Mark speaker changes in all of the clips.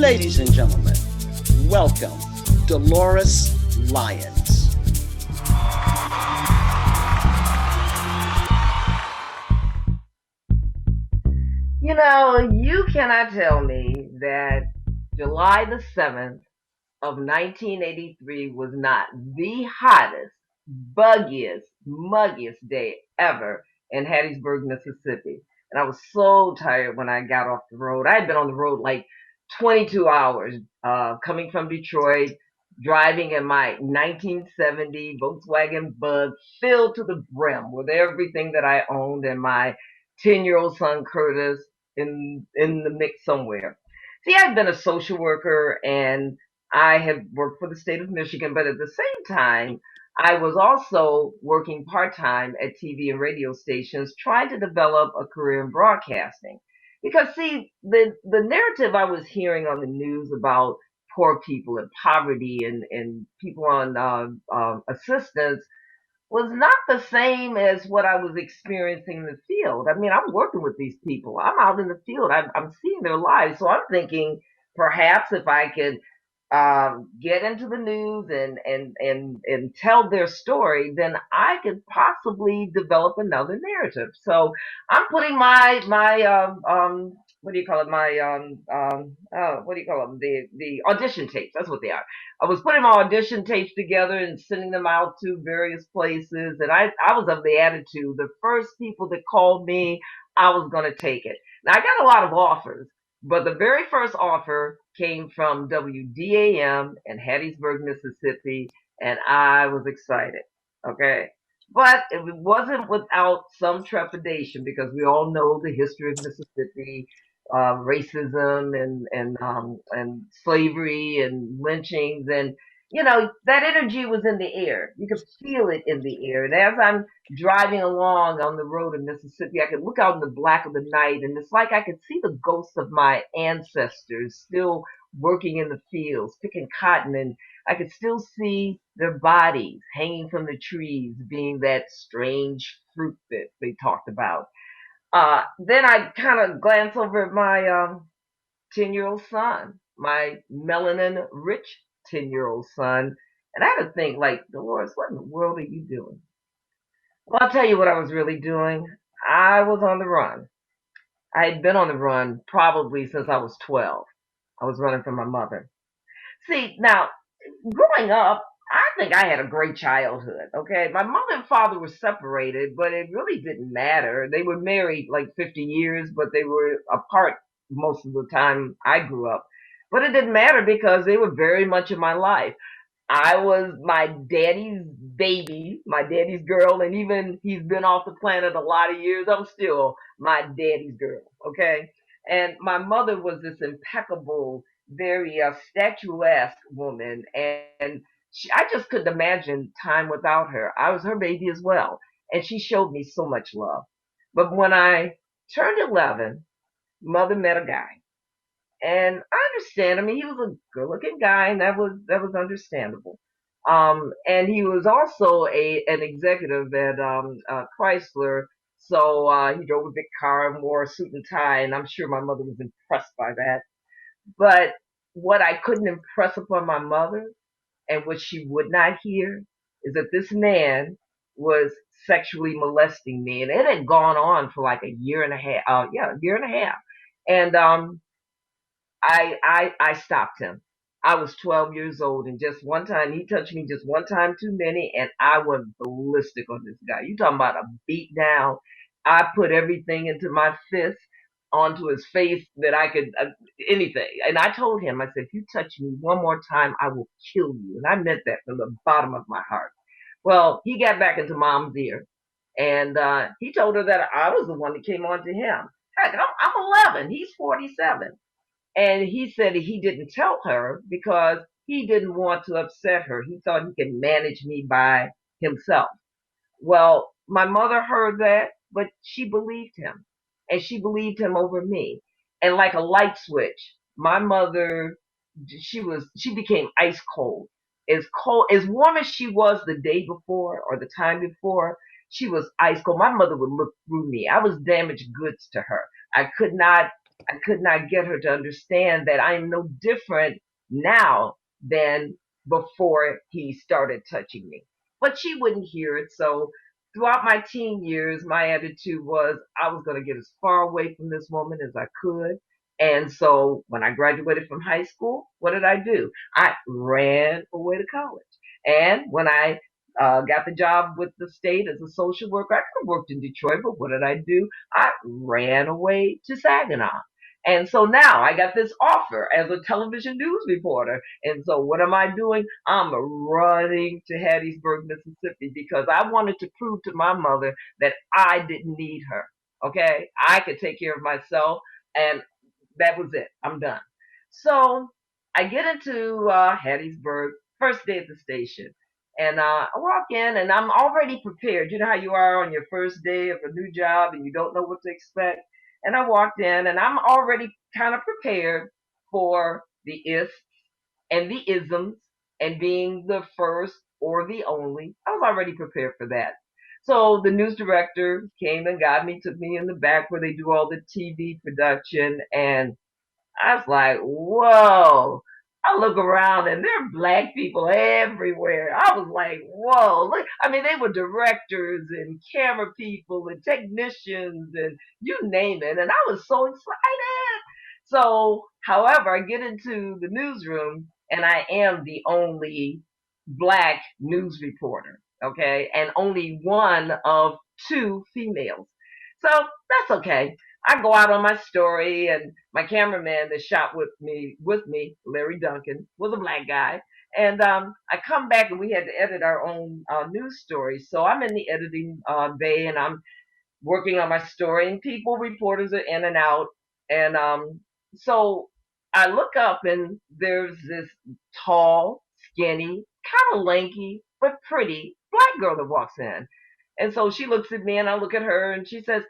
Speaker 1: Ladies and gentlemen, welcome Delores Lyons.
Speaker 2: You know, you cannot tell me that July the 7th of 1983 was not the hottest, buggiest, muggiest day ever in Hattiesburg, Mississippi. And I was so tired when I got off the road. I had been on the road like 22 hours, coming from Detroit, driving in my 1970 Volkswagen Bug filled to the brim with everything that I owned and my 10-year-old son Curtis in the mix somewhere. See, I've been a social worker and I have worked for the state of Michigan, but at the same time, I was also working part time at TV and radio stations trying to develop a career in broadcasting. Because see, the narrative I was hearing on the news about poor people and poverty and people on assistance was not the same as what I was experiencing in the field. I mean, I'm working with these people. I'm out in the field. I'm seeing their lives. So I'm thinking perhaps if I could get into the news and tell their story, then I could possibly develop another narrative. So I'm putting my what do you call it? What do you call them? The audition tapes. That's what they are. I was putting my audition tapes together and sending them out to various places. And I was of the attitude, the first people that called me, I was going to take it. Now, I got a lot of offers, but the very first offer came from WDAM in Hattiesburg, Mississippi, and I was excited. Okay. But it wasn't without some trepidation because we all know the history of Mississippi, racism and slavery and lynchings and that energy was in the air. You could feel it in the air. And as I'm driving along on the road in Mississippi, I could look out in the black of the night, and it's like I could see the ghosts of my ancestors still working in the fields, picking cotton, and I could still see their bodies hanging from the trees, being that strange fruit that they talked about. Then I kind of glance over at my 10-year-old son, my melanin rich 10-year-old son, and I had to think, like, Dolores, what in the world are you doing? Well, I'll tell you what I was really doing. I was on the run. I had been on the run probably since I was 12. I was running from my mother. See, now, growing up, I think I had a great childhood. Okay, my mother and father were separated, but it really didn't matter. They were married like 50 years, but they were apart most of the time I grew up. But it didn't matter because they were very much in my life. I was my daddy's baby, my daddy's girl, and even he's been off the planet a lot of years, I'm still my daddy's girl. Okay, and my mother was this impeccable, very statuesque woman, and I just couldn't imagine time without her. I was her baby as well, and she showed me so much love. But when I turned 11, mother met a guy, and I understand. I mean, he was a good-looking guy, and that was understandable. And he was also an executive at Chrysler, so he drove a big car and wore a suit and tie, and I'm sure my mother was impressed by that. But what I couldn't impress upon my mother and what she would not hear is that this man was sexually molesting me, and it had gone on for like a year and a half. Yeah, a year and a half. And I stopped him. I was 12 years old, and just one time he touched me, just one time too many, and I went ballistic on this guy. You talking about a beat down? I put everything into my fist onto his face that I could, anything. And I told him, I said, if you touch me one more time, I will kill you. And I meant that from the bottom of my heart. Well, he got back into mom's ear, and he told her that I was the one that came on to him. Heck, I'm 11. He's 47. And he said he didn't tell her because he didn't want to upset her. He thought he could manage me by himself. Well, my mother heard that, but she believed him. And she believed him over me. And like a light switch, my mother, she became ice cold. As warm as she was the day before or the time before, she was ice cold. My mother would look through me. I was damaged goods to her. I could not I could not get her to understand that I am no different now than before he started touching me. But she wouldn't hear it. So throughout my teen years, my attitude was I was going to get as far away from this woman as I could. And so when I graduated from high school, what did I do? I ran away to college. And when I got the job with the state as a social worker, I could have worked in Detroit, but what did I do? I ran away to Saginaw. And so now I got this offer as a television news reporter. And so what am I doing? I'm running to Hattiesburg, Mississippi, because I wanted to prove to my mother that I didn't need her. Okay. I could take care of myself. And that was it. I'm done. So I get into Hattiesburg, first day at the station. And I walk in and I'm already prepared. You know how you are on your first day of a new job and you don't know what to expect? And I walked in and I'm already kind of prepared for the ifs and the isms and being the first or the only. I was already prepared for that. So the news director came and got me, took me in the back where they do all the TV production, and I was like, whoa. I look around and there are black people everywhere. I was like, whoa. Look, I mean, they were directors and camera people and technicians and you name it. And I was so excited. So, however, I get into the newsroom and I am the only black news reporter. Okay. And only one of two females. So that's okay. I go out on my story, and my cameraman that shot with me, Larry Duncan, was a black guy. And I come back, and we had to edit our own news story. So I'm in the editing bay, and I'm working on my story, and reporters are in and out. And so I look up, and there's this tall, skinny, kind of lanky, but pretty black girl that walks in. And so she looks at me, and I look at her, and she says,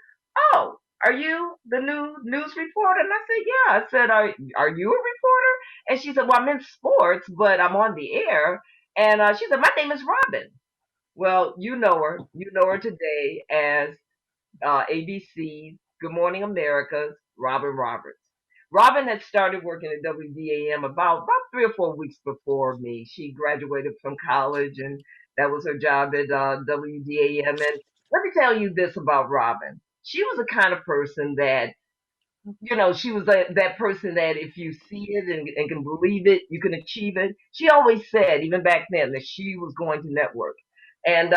Speaker 2: "Oh, are you the new news reporter?" And I said, "Yeah." I said, "Are you a reporter?" And she said, "Well, I'm in sports, but I'm on the air." And she said, "My name is Robin." Well, you know her. You know her today as ABC's Good Morning America's Robin Roberts. Robin had started working at WDAM about 3 or 4 weeks before me. She graduated from college, and that was her job at WDAM. And let me tell you this about Robin. She was the kind of person that she was that person that if you see it and can believe it, you can achieve it. She always said, even back then, that she was going to network. And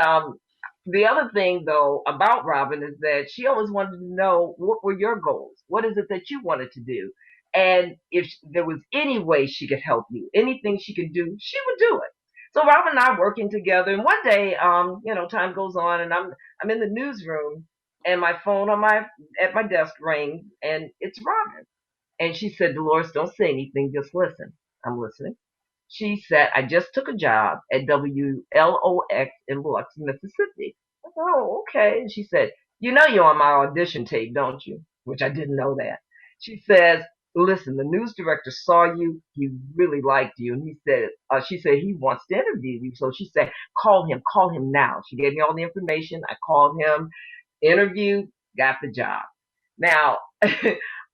Speaker 2: the other thing, though, about Robin is that she always wanted to know what were your goals? What is it that you wanted to do? And if there was any way she could help you, anything she could do, she would do it. So Robin and I are working together, and one day, time goes on, and I'm in the newsroom, and my phone at my desk rings, and it's Robin. And she said, "Dolores, don't say anything, just listen." I'm listening. She said, "I just took a job at WLOX in Biloxi, Mississippi." I said, "Oh, okay." And she said, "You know you're on my audition tape, don't you?" Which I didn't know that. She says, "Listen, the news director saw you. He really liked you. And she said, he wants to interview you." So she said, call him now." She gave me all the information. I called him, interviewed, got the job. Now,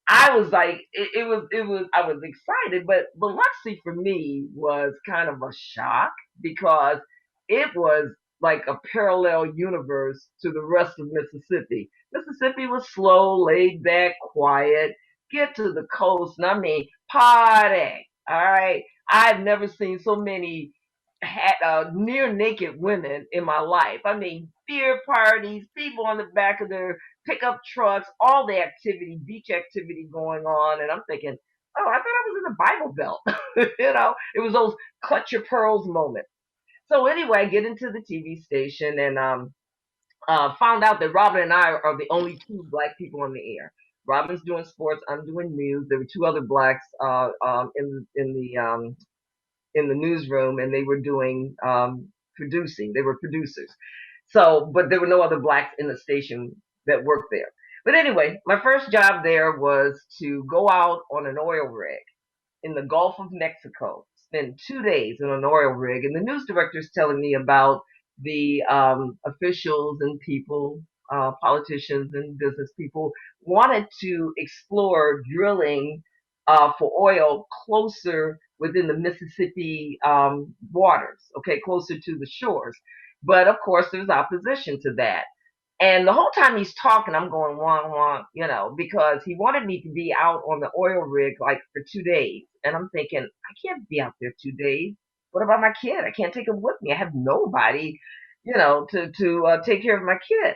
Speaker 2: I was like, I was excited, but Biloxi for me was kind of a shock because it was like a parallel universe to the rest of Mississippi. Mississippi was slow, laid back, quiet. Get to the coast, and I mean, party. All right. I've never seen so many near naked women in my life. I mean, beer parties, people on the back of their pickup trucks, all the activity, beach activity going on. And I'm thinking, oh, I thought I was in the Bible Belt. It was those clutch your pearls moments. So anyway, I get into the TV station and found out that Robin and I are the only two black people on the air. Robin's doing sports, I'm doing news. There were two other blacks in the newsroom, and they were doing producing. They were producers. So, but there were no other blacks in the station that worked there. But anyway, my first job there was to go out on an oil rig in the Gulf of Mexico, spend 2 days in an oil rig, and the news director is telling me about the officials and people politicians and business people wanted to explore drilling for oil closer within the Mississippi waters, okay, closer to the shores. But of course, there's opposition to that. And the whole time he's talking, I'm going wong wong, because he wanted me to be out on the oil rig like for 2 days. And I'm thinking, I can't be out there 2 days. What about my kid? I can't take him with me. I have nobody, to take care of my kid.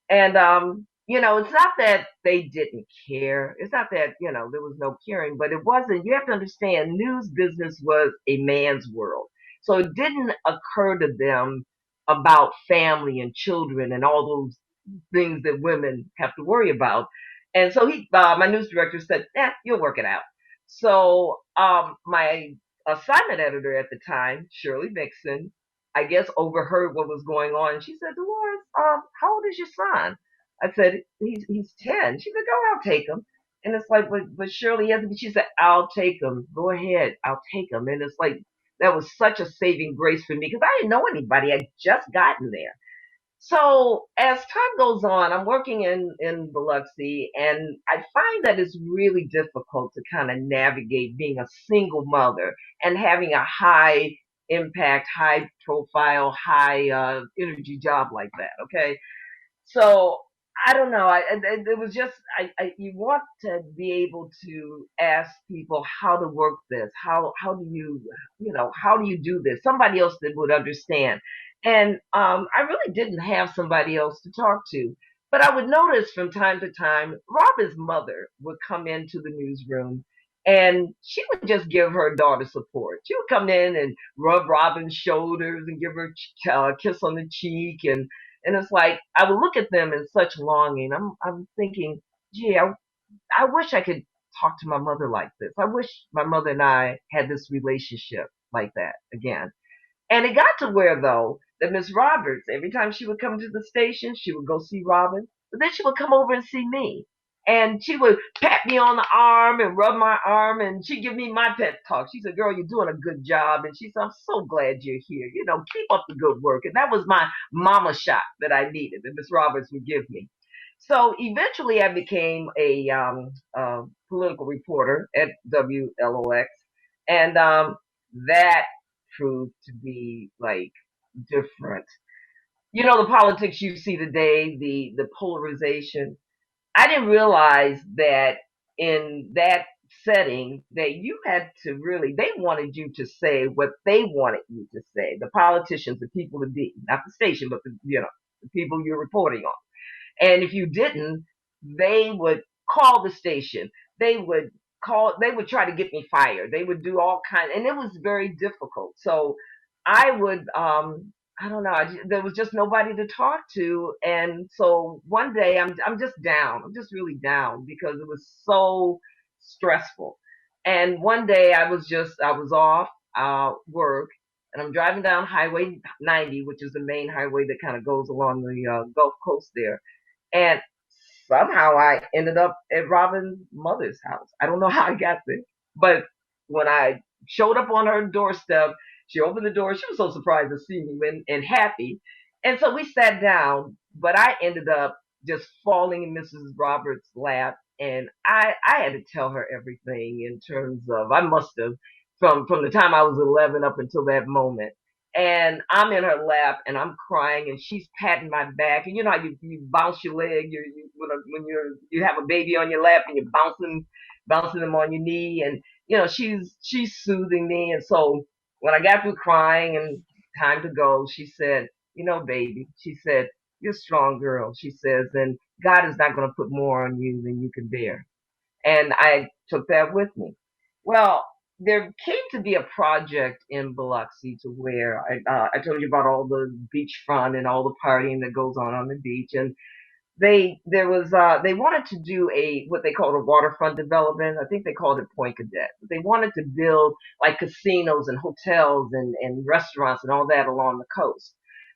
Speaker 2: And it's not that they didn't care. It's not that there was no caring, but it wasn't. You have to understand, news business was a man's world, so it didn't occur to them about family and children and all those things that women have to worry about. And so my news director said, you'll work it out. So my assignment editor at the time, Shirley Nixon, I guess overheard what was going on. She said, Dolores, how old is your son? I said, he's 10. She said, go, I'll take him. And it's like, but Shirley hasn't. She said, I'll take him. Go ahead, I'll take him. And it's like, that was such a saving grace for me because I didn't know anybody. I'd just gotten there. So as time goes on, I'm working in Biloxi, and I find that it's really difficult to kind of navigate being a single mother and having a high impact, high profile, high energy job like that. Okay, so I don't know. It was just you want to be able to ask people how to work this. How do how do you do this? Somebody else that would understand. And I really didn't have somebody else to talk to. But I would notice from time to time, Robin's mother would come into the newsroom, and she would just give her daughter support. She would come in and rub Robin's shoulders and give her a kiss on the cheek, and it's like I would look at them in such longing. I'm thinking, gee, I wish I could talk to my mother like this. I wish my mother and I had this relationship like that again. And it got to where, though, that Miss Roberts, every time she would come to the station, she would go see Robin, but then she would come over and see me. And she would pat me on the arm and rub my arm, and she'd give me my pep talk. She said, girl, you're doing a good job. And she said, I'm so glad you're here. Keep up the good work. And that was my mama shot that I needed, that Miss Roberts would give me. So eventually I became a political reporter at WLOX. And that proved to be like different. The politics you see today, the polarization. I didn't realize that in that setting that you had to really, they wanted you to say what they wanted you to say. The politicians, the people to be, not the station, but the people you're reporting on. And if you didn't, they would call the station. They would try to get me fired. They would do all kinds, and it was very difficult. So I would, I don't know, there was just nobody to talk to. And so one day I'm just down. I'm just really down because it was so stressful. And one day I was off work, and I'm driving down Highway 90, which is the main highway that kind of goes along the Gulf Coast there. And somehow I ended up at Robin's mother's house. I don't know how I got there, but when I showed up on her doorstep, she opened the door. She was so surprised to see me and happy. And so we sat down, but I ended up just falling in Mrs. Roberts' lap. And I had to tell her everything in terms of, I must have, from the time I was 11 up until that moment. And I'm in her lap and I'm crying and she's patting my back. And you know how you bounce your leg when you have a baby on your lap and you're bouncing them on your knee, and she's soothing me. And so when I got through crying and time to go, she said, baby, she said, you're a strong girl. She says, and God is not going to put more on you than you can bear. And I took that with me. Well, there came to be a project in Biloxi to where I told you about all the beachfront and all the partying that goes on the beach, and they wanted to do a what they called a waterfront development. I think they called it Point Cadet. They wanted to build like casinos and hotels and restaurants and all that along the coast.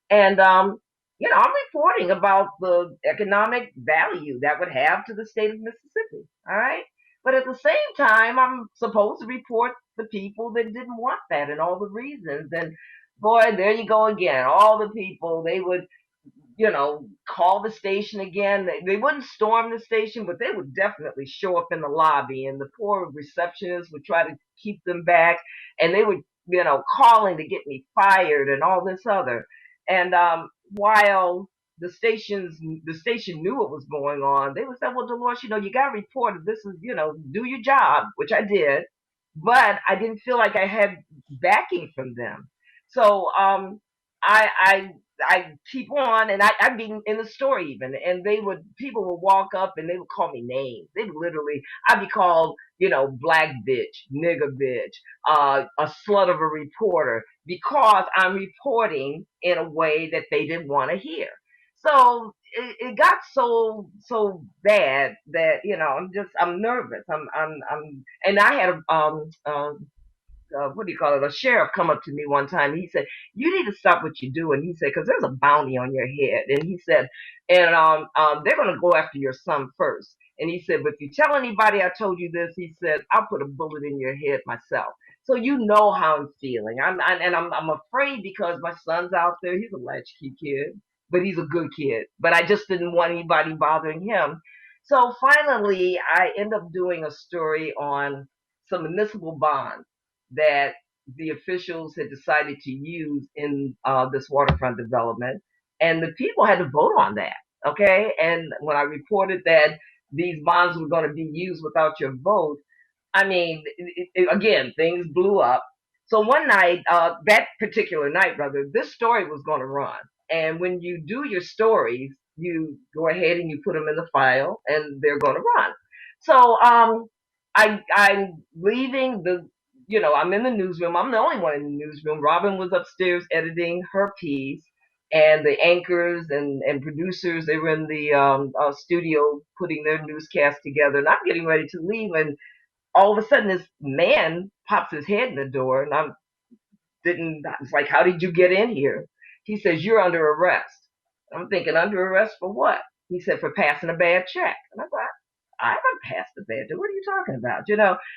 Speaker 2: And I'm reporting about the economic value that would have to the state of Mississippi. All right. But at the same time, I'm supposed to report the people that didn't want that and all the reasons. And boy, there you go again. All the people, they would call the station again. They wouldn't storm the station, but they would definitely show up in the lobby, and the poor receptionists would try to keep them back, and they would, calling to get me fired and all this other. And while the station knew what was going on, they would say, "Well, Dolores, you got to report it. This is, do your job," which I did, but I didn't feel like I had backing from them. So I I keep on, and I'd be in the store even, and people would walk up and they would call me names. They would literally, I'd be called, black bitch, nigger bitch, a slut of a reporter, because I'm reporting in a way that they didn't want to hear. So it got so bad that I'm nervous. And I had what do you call it? A sheriff come up to me one time. He said, "You need to stop what you're doing." He said, "Because there's a bounty on your head." And he said, "And they're going to go after your son first." And he said, "But if you tell anybody I told you this," he said, "I'll put a bullet in your head myself." So you know how I'm feeling. I'm afraid because my son's out there. He's a latchkey kid, but he's a good kid. But I just didn't want anybody bothering him. So finally, I end up doing a story on some municipal bonds that the officials had decided to use in this waterfront development, and the people had to vote on that. Okay, and when I reported that these bonds were going to be used without your vote, I mean, again, things blew up. So one night, that particular night, rather, this story was going to run. And when you do your stories, you go ahead and you put them in the file, and they're going to run. So I'm leaving I'm in the newsroom. I'm the only one in the newsroom. Robin was upstairs editing her piece, and the anchors and producers, they were in the studio putting their newscast together. And I'm getting ready to leave, and all of a sudden this man pops his head in the door, and I was like, "How did you get in here?" He says, "You're under arrest." I'm thinking, under arrest for what? He said, "For passing a bad check." And I thought, "I haven't passed a bad check. What are you talking about?"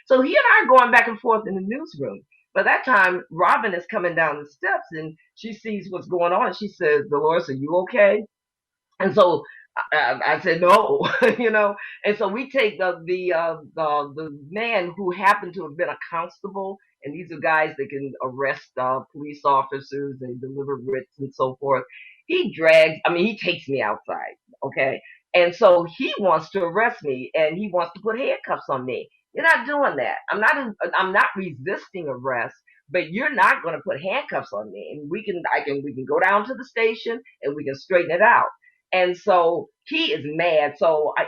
Speaker 2: So he and I are going back and forth in the newsroom. By that time, Robin is coming down the steps, and she sees what's going on, and she says, "Dolores, are you okay?" And so I said no, And so we take the man who happened to have been a constable, and these are guys that can arrest police officers and deliver writs and so forth. He takes me outside, okay, and so he wants to arrest me, and he wants to put handcuffs on me. You're not doing that. I'm not resisting arrest, but you're not going to put handcuffs on me, and we can go down to the station and we can straighten it out. And so he is mad. So I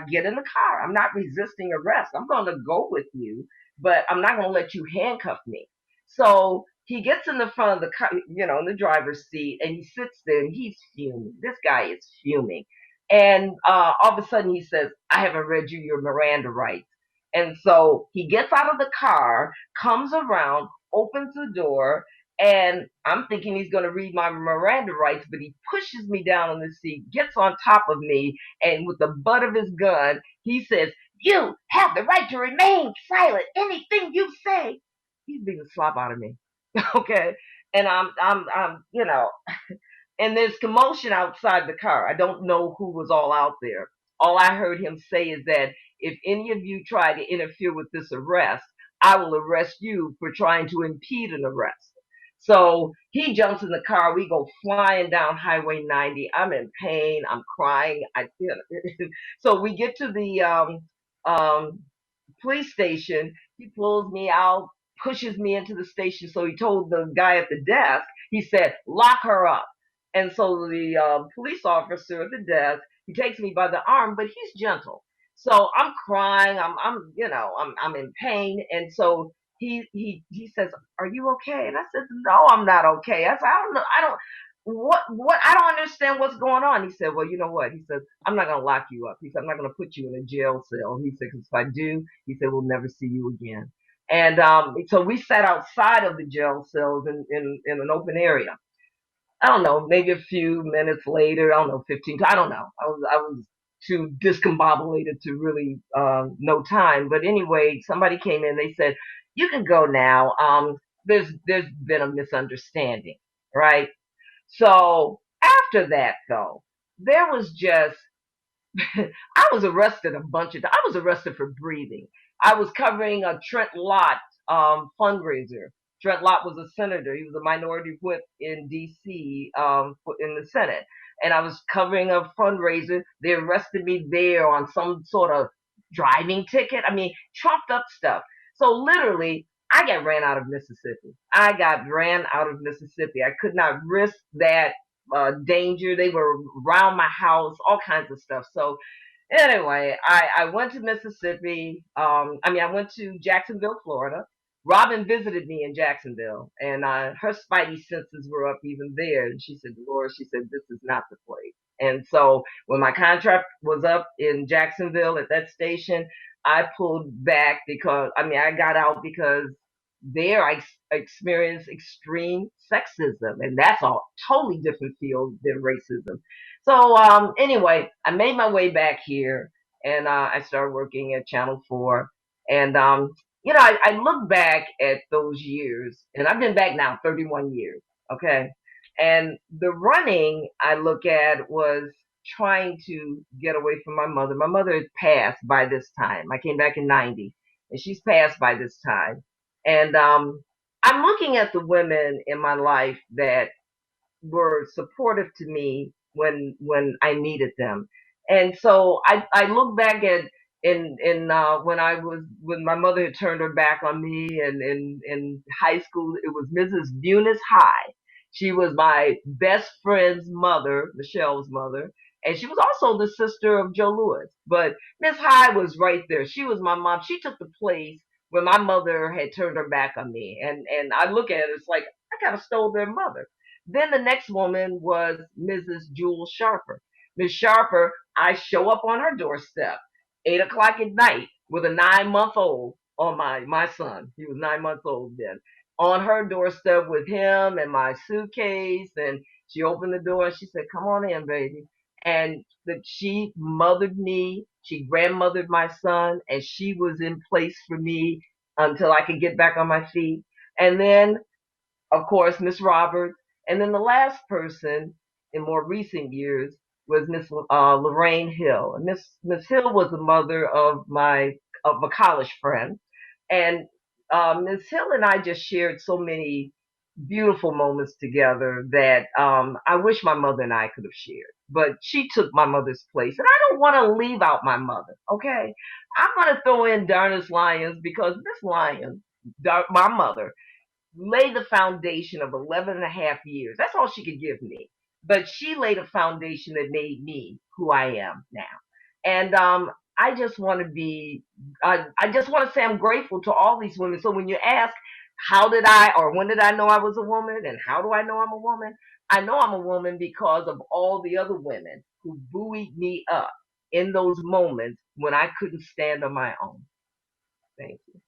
Speaker 2: get in the car. I'm not resisting arrest. I'm going to go with you, but I'm not going to let you handcuff me. So he gets in the front of the car, in the driver's seat, and he sits there and he's fuming. This guy is fuming. And all of a sudden he says, "I haven't read you your Miranda rights." And so he gets out of the car, comes around, opens the door, and I'm thinking he's going to read my Miranda rights, but he pushes me down on the seat, gets on top of me, and with the butt of his gun, he says, "You have the right to remain silent. Anything you say." He's beating the slop out of me. Okay. And and there's commotion outside the car. I don't know who was all out there. All I heard him say is that if any of you try to interfere with this arrest, I will arrest you for trying to impede an arrest. So he jumps in the car. We go flying down Highway 90. I'm in pain. I'm crying. So we get to the um, police station. He pulls me out, pushes me into the station. So he told the guy at the desk, he said, "Lock her up." And so the police officer at the desk, he takes me by the arm, but he's gentle. So I'm crying. I'm in pain. And so he says, "Are you okay?" And I said, "No, I'm not okay." I said, "I don't know. I don't understand what's going on." He said, "Well, you know what?" He said, "I'm not going to lock you up." He said, "I'm not going to put you in a jail cell." He said, "Because if I do," he said, "we'll never see you again." And so we sat outside of the jail cells in an open area. I don't know, maybe a few minutes later, I don't know, 15, I don't know. I was too discombobulated to really know time. But anyway, somebody came in, they said, "You can go now. There's been a misunderstanding," right? So After that, though, there was just I was arrested a bunch of times. I was arrested for breathing. I was covering a Trent Lott fundraiser. Trent Lott was a senator. He was a minority whip in D.C. In the Senate, and I was covering a fundraiser. They arrested me there on some sort of driving ticket. I mean, trumped up stuff. So literally, I got ran out of Mississippi. I got ran out of Mississippi. I could not risk that danger. They were around my house, all kinds of stuff. So anyway, I went to Mississippi. I went to Jacksonville, Florida. Robin visited me in Jacksonville, and her spidey senses were up even there. And she said, Dolores, she said, this is not the place. And so when my contract was up in Jacksonville at that station, I pulled back because, I got out because there I experienced extreme sexism, and that's a totally different field than racism. So anyway, I made my way back here, and I started working at Channel 4. And I look back at those years, and I've been back now 31 years. Okay, and the running I look at was trying to get away from my mother. My mother had passed by this time. I came back in '90, and she's passed by this time. And I'm looking at the women in my life that were supportive to me when I needed them. And so I look back at in when my mother had turned her back on me, and in high school it was Mrs. Bunis High. She was my best friend's mother, Michelle's mother, and she was also the sister of Joe Lewis. But Miss High was right there. She was my mom. She took the place when my mother had turned her back on me. And I look at it, it's like I kind of stole their mother. Then the next woman was Mrs. Jewel Sharper. Miss Sharper, I show up on her doorstep, 8 o'clock at night, with a 9 month old on my son. He was 9 months old then. On her doorstep with him and my suitcase, and she opened the door and she said, "Come on in, baby." And that she mothered me, she grandmothered my son, and she was in place for me until I could get back on my feet. And then of course, Miss Roberts, and then the last person in more recent years was Miss Lorraine Hill. And Miss Hill was the mother of a college friend, and Miss Hill and I just shared so many beautiful moments together that I wish my mother and I could have shared. But she took my mother's place, and I don't want to leave out my mother. Okay, I'm going to throw in Delores Lyons because Miss Lyons, my mother, lay the foundation of 11 and a half years. That's all she could give me. But she laid a foundation that made me who I am now. And I just want to I just want to say I'm grateful to all these women. So when you ask, how did I, or when did I know I was a woman, and how do I know I'm a woman? I know I'm a woman because of all the other women who buoyed me up in those moments when I couldn't stand on my own. Thank you.